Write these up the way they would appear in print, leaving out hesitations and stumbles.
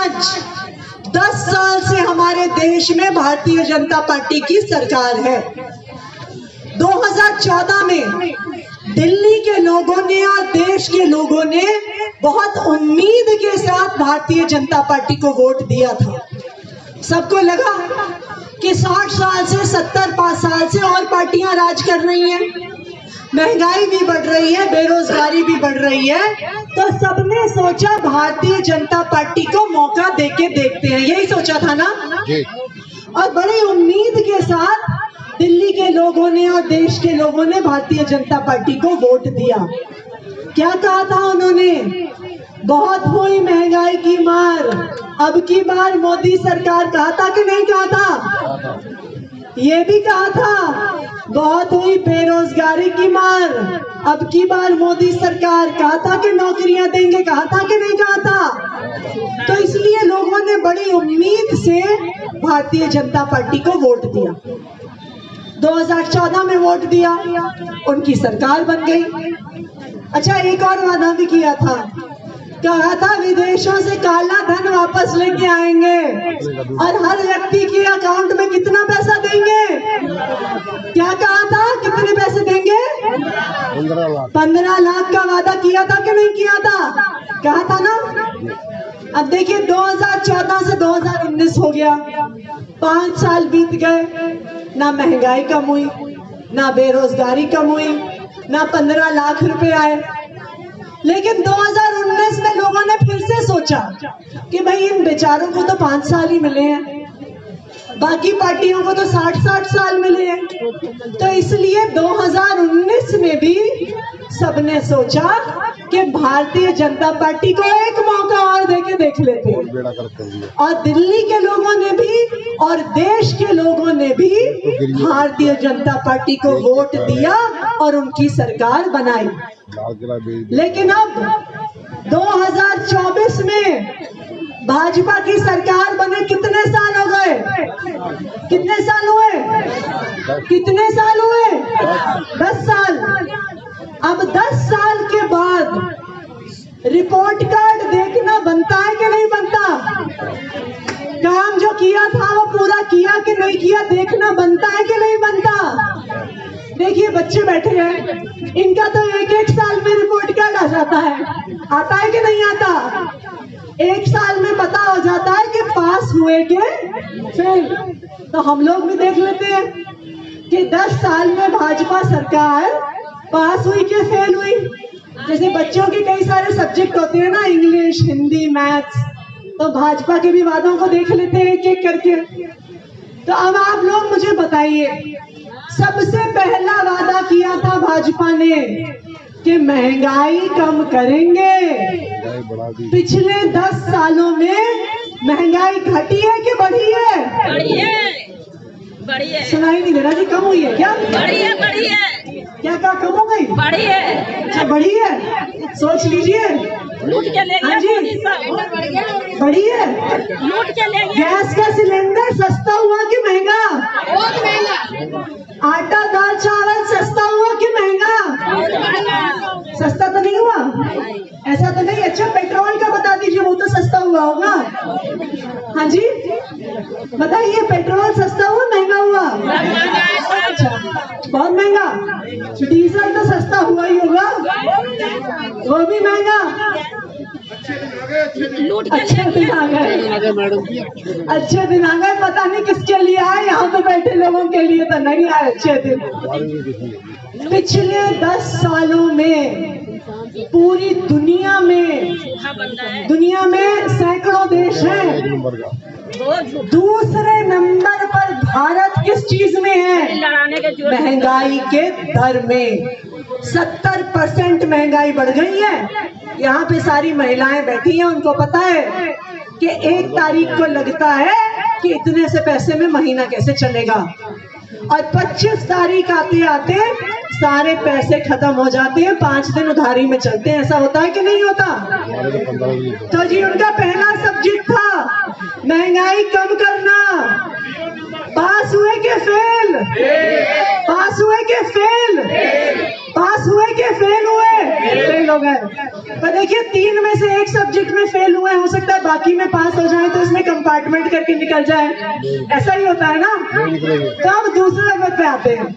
आज 10 साल से हमारे देश में भारतीय जनता पार्टी की सरकार है। 2014 में दिल्ली के लोगों ने और देश के लोगों ने बहुत उम्मीद के साथ भारतीय जनता पार्टी को वोट दिया था। सबको लगा कि 60 साल से 70 साल से और पार्टियां राज कर रही हैं, महंगाई भी बढ़ रही है, बेरोजगारी भी बढ़ रही है, तो सबने सोचा भारतीय जनता पार्टी को मौका देके देखते हैं। यही सोचा था ना जी। और बड़ी उम्मीद के साथ दिल्ली के लोगों ने और देश के लोगों ने भारतीय जनता पार्टी को वोट दिया। क्या कहा था उन्होंने? बहुत हुई महंगाई की मार, अब की बार मोदी सरकार। कहा था कि नहीं कहा था? ये भी कहा था बहुत हुई बेरोजगारी की मार, अब की बार मोदी सरकार। कहा था कि नौकरियां देंगे, कहा था कि नहीं कहा था? तो इसलिए लोगों ने बड़ी उम्मीद से भारतीय जनता पार्टी को वोट दिया। 2014 में वोट दिया, उनकी सरकार बन गई। अच्छा, एक और वादा भी किया था, कहा था विदेशों से काला धन वापस लेके आएंगे और हर व्यक्ति के अकाउंट में कितना पैसा देंगे? क्या कहा था? कितने पैसे देंगे? 15 लाख का वादा किया था कि नहीं किया था? कहा था ना। अब देखिए 2014 से 2019 हो गया, 5 साल बीत गए, ना महंगाई कम हुई, ना बेरोजगारी कम हुई, ना 15 लाख रुपए आए। लेकिन 2019 में लोगों ने फिर से सोचा कि भाई इन बेचारों को तो 5 साल ही मिले हैं, बाकी पार्टियों को तो 60-60 साल मिले हैं। तो इसलिए 2019 में भी सबने सोचा कि भारतीय जनता पार्टी को एक मौका और देके देख लेते हैं। और दिल्ली के लोगों ने भी और देश के लोगों ने भी भारतीय जनता पार्टी को वोट दिया और उनकी सरकार बनाई। लेकिन अब 2024 में भाजपा की सरकार बने कितने साल हो गए? कितने साल हुए? कितने साल हुए? 10 साल। अब 10 साल के बाद रिपोर्ट कार्ड देखना बनता है कि नहीं बनता? काम जो किया था वो पूरा किया कि नहीं किया देखना बनता है कि नहीं बनता? देखिए बच्चे बैठे हैं, इनका तो एक साल में रिपोर्ट कार्ड आ जाता है। आता है कि नहीं आता? 1 साल में पता हो जाता है कि पास हुए के फेल। तो हम लोग भी देख लेते हैं कि 10 साल में भाजपा सरकार पास हुई के फेल हुई। जैसे बच्चों के कई सारे सब्जेक्ट होते हैं ना, इंग्लिश, हिंदी, मैथ्स, तो भाजपा के भी वादों को देख लेते हैं एक एक करके। तो अब आप लोग मुझे बताइए, सबसे पहला वादा किया था भाजपा ने कि महंगाई कम करेंगे। पिछले 10 सालों में महंगाई घटी है कि बढ़ी है? बढ़ी है। बढ़ी है। सुनाई नहीं दे रहा जी, कम हुई है क्या? बढ़ी है। बढ़ी है। क्या कहा कम हो गई? बढ़ी है। अच्छा बढ़ी है, सोच लीजिए। लूट के ले गया मोदी साहब। बढ़ी है। लूट के ले गया। गैस का सिलेंडर सस्ता हुआ कि महंगा? बहुत महंगा। आटा दाल चावल सस्ता हुआ कि महंगा? सस्ता तो नहीं हुआ, ऐसा तो नहीं। अच्छा पेट्रोल का बता दीजिए, वो तो सस्ता हुआ होगा। हाँ जी बताइए, पेट्रोल सस्ता हुआ महंगा हुआ? अच्छा बहुत महंगा। डीजल तो सस्ता हुआ ही होगा, वो भी महंगा। अच्छे दिन आ गए मैडम जी, अच्छे दिन आ गए। पता नहीं किसके लिए आए, यहाँ पे बैठे लोगों के लिए तो नहीं आए अच्छे दिन। पिछले 10 सालों में पूरी दुनिया में सैकड़ों देश हैं, दूसरे नंबर पर भारत किस चीज में है? महंगाई के दर में 70% महंगाई बढ़ गई है। यहाँ पे सारी महिलाएं बैठी हैं, उनको पता है कि 1 तारीख को लगता है कि इतने से पैसे में महीना कैसे चलेगा, और 25 तारीख आते आते सारे पैसे खत्म हो जाते हैं, 5 दिन उधारी में चलते हैं। ऐसा होता है कि नहीं होता? तो जी उनका पहला सब्जेक्ट था महंगाई कम करना। पास हुए के फेल? पास हुए के फेल? पास हुए के फेल हुए? फेल हो गए। देखिए 3 में से 1 सब्जेक्ट में फेल हुए, हो सकता है बाकी में पास हो जाए तो इसमें कंपार्टमेंट करके निकल जाए, ऐसा ही होता है ना। तो अब दूसरे नंबर पे आते हैं।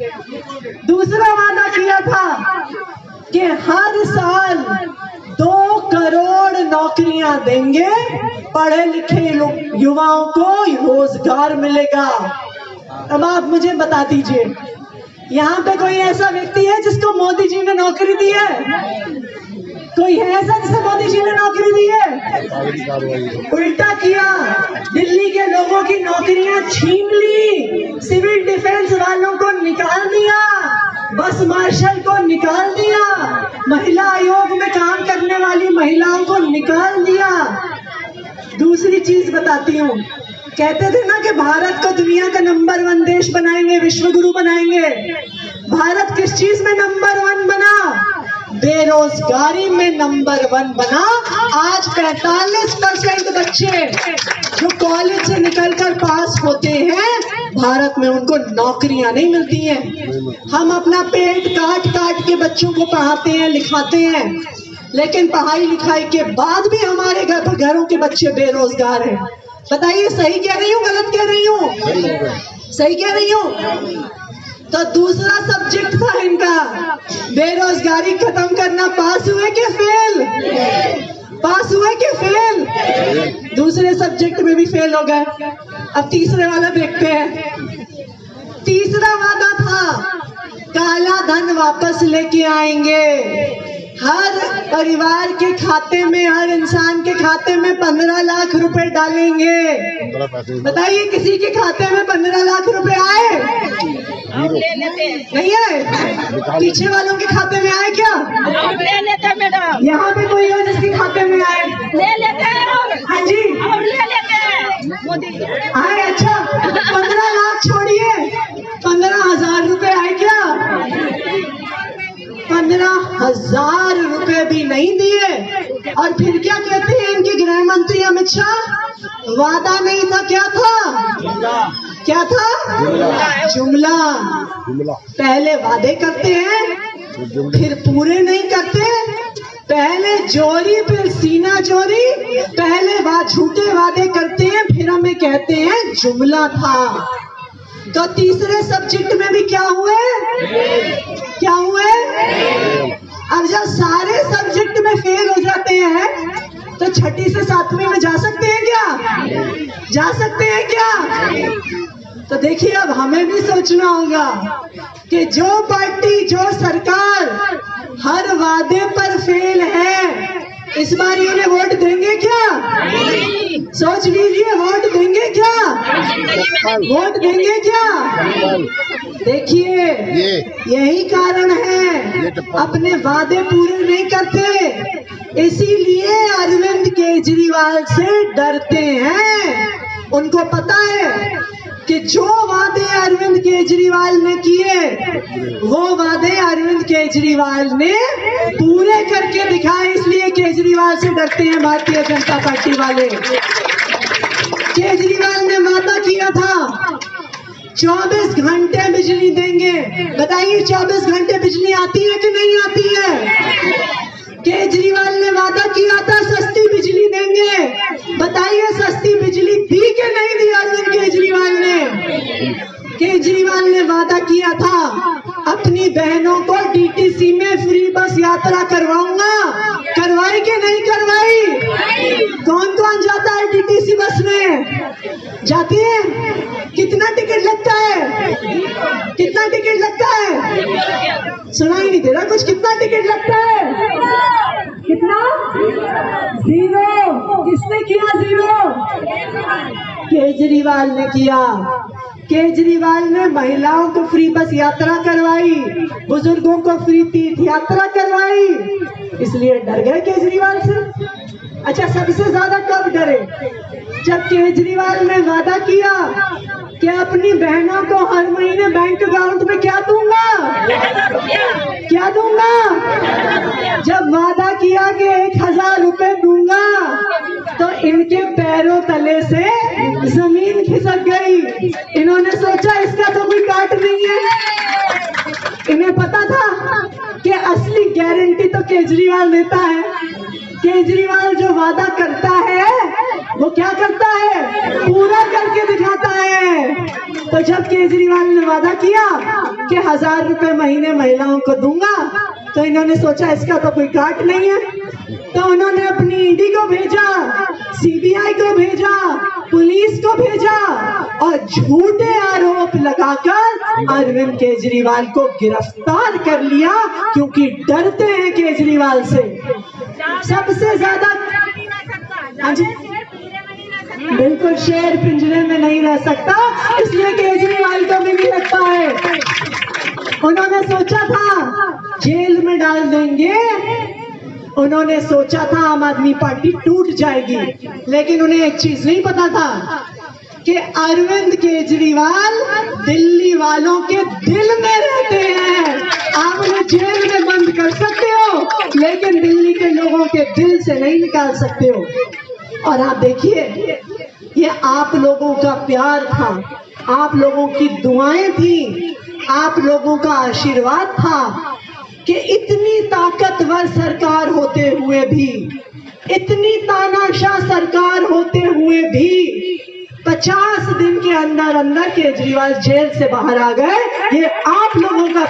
दूसरा वादा किया था कि हर साल 2 करोड़ नौकरियां देंगे, पढ़े लिखे युवाओं को रोजगार मिलेगा। अब आप मुझे बता दीजिए, यहाँ पे कोई ऐसा व्यक्ति है जिसको मोदी जी ने नौकरी दी है? कोई है ऐसा जिसे मोदी जी ने नौकरी दी है? उल्टा किया, दिल्ली के लोगों की नौकरियां छीन ली, सिविल डिफेंस वालों को निकाल दिया, बस मार्शल को निकाल दिया, महिला आयोग में काम करने वाली महिलाओं को निकाल दिया। दूसरी चीज बताती हूँ, कहते थे ना कि भारत को दुनिया का नंबर 1 देश बनाएंगे, विश्व गुरु बनाएंगे। भारत किस चीज में नंबर 1 बना? बेरोजगारी में नंबर 1 बना। आज 45% बच्चे जो कॉलेज से निकलकर पास होते हैं, भारत में उनको नौकरियां नहीं मिलती हैं। हम अपना पेट काट काट के बच्चों को पढ़ाते हैं, लिखाते हैं, लेकिन पढ़ाई लिखाई के बाद भी हमारे घरों के बच्चे बेरोजगार हैं। बताइए सही कह रही हूँ, गलत कह रही हूँ? सही कह रही हूँ। तो दूसरा सब्जेक्ट था इनका बेरोजगारी खत्म करना। पास हुए कि फेल? पास हुए कि फेल? दूसरे सब्जेक्ट में भी फेल हो गए। अब तीसरे वाला देखते हैं। तीसरा वादा था काला धन वापस लेके आएंगे। हर परिवार के खाते में, हर इंसान के खाते में 15 लाख रुपए डालेंगे। बताइए किसी के खाते में 15 लाख रुपए आए? नहीं आए? पीछे वालों के खाते में आए क्या? ले लेते मैडम। यहाँ पे कोई हो जिसके खाते में आए? ले लेते हैं। हाँ जी, और ले लेते हैं मोदी आए। अच्छा, 15 लाख छोड़िए, 15,000 रुपए आए क्या? 15,000 रुपए भी नहीं दिए। और फिर क्या कहते हैं इनके गृह मंत्री अमित शाह? वादा नहीं था, क्या था? क्या था? जुमला। पहले वादे करते हैं, फिर पूरे नहीं करते। पहले जोरी फिर सीना जोरी। पहले झूठे वादे करते हैं, फिर हमें कहते हैं जुमला था। तो तीसरे सब्जेक्ट में भी क्या हुए? क्या हुए? अब जब सारे सब्जेक्ट में फेल हो जाते हैं तो 6ठी से 7वीं में जा सकते हैं क्या? जा सकते हैं क्या? तो देखिए अब हमें भी सोचना होगा कि जो पार्टी, जो सरकार हर वादे पर फेल है, इस बार इन्हें वोट देंगे क्या? सोच लीजिए, वोट देंगे क्या? वोट देंगे क्या? देखिए यही कारण है अपने वादे पूरे नहीं करते, इसीलिए अरविंद केजरीवाल से डरते हैं। उनको पता है कि जो वादे अरविंद केजरीवाल ने किए वो वादे अरविंद केजरीवाल ने पूरे करके दिखाए, इसलिए केजरीवाल से डरते हैं भारतीय जनता पार्टी वाले। केजरीवाल ने वादा किया था 24 घंटे बिजली देंगे। बताइए 24 घंटे बिजली आती है कि नहीं आती है? केजरीवाल ने वादा किया था सस्ती बिजली देंगे। बताइए सस्ती बिजली दी कि नहीं दी अरविंद केजरीवाल ने? केजरीवाल ने वादा किया था अपनी बहनों को डीटीसी में फ्री बस यात्रा करवाऊंगा। करवाई कि नहीं करवाई? कौन कौन जाता है डीटीसी बस में? जाती है? कितना टिकट लगता है? कितना टिकट लगता है? सुनाई नहीं दे रहा कुछ। कितना टिकट लगता है? कितना? 0। किसने किया 0? केजरीवाल ने किया। केजरीवाल ने महिलाओं को फ्री बस यात्रा करवाई, बुजुर्गों को फ्री तीर्थ यात्रा करवाई, इसलिए डर गए केजरीवाल से। अच्छा, सबसे ज्यादा कब डरे? जब केजरीवाल ने वादा किया कि अपनी बहनों को हर महीने बैंक अकाउंट में क्या दूंगा? क्या दूंगा? जब वादा किया कि 1,000 रुपए दूंगा तो इनके पैरों तले से जमीन खिसक गई। इन्होंने सोचा इसका तो कोई काट नहीं है। इन्हें पता था कि असली गारंटी तो केजरीवाल देता है। केजरीवाल जो वादा करता है वो क्या करता है, पूरा करके दिखाता है। तो जब केजरीवाल ने वादा किया कि 1000 रुपए महीने महिलाओं को दूंगा, तो इन्होंने सोचा इसका तो कोई काट नहीं है, तो उन्होंने अपनी ईडी को भेजा, सीबीआई को भेजा, पुलिस को भेजा और झूठे आरोप लगाकर अरविंद केजरीवाल को गिरफ्तार कर लिया, क्योंकि डरते हैं केजरीवाल से। सबसे ज्यादा, हाँ जी, बिल्कुल, शेर पिंजरे में नहीं रह सकता, इसलिए केजरीवाल को भी नहीं लगता है। उन्होंने सोचा था जेल में डाल देंगे, उन्होंने सोचा था आम आदमी पार्टी टूट जाएगी, लेकिन उन्हें एक चीज नहीं पता था कि अरविंद केजरीवाल दिल्ली वालों के दिल में रहते हैं। आप उन्हें जेल में बंद कर सकते हो, लेकिन दिल्ली के लोगों के दिल से नहीं निकाल सकते हो। और आप देखिए, ये आप लोगों का प्यार था, आप लोगों की दुआएं थी, आप लोगों का आशीर्वाद था कि इतनी ताकतवर सरकार होते हुए भी, इतनी तानाशाह सरकार होते हुए भी 50 दिन के अंदर अंदर केजरीवाल जेल से बाहर आ गए। ये आप लोगों का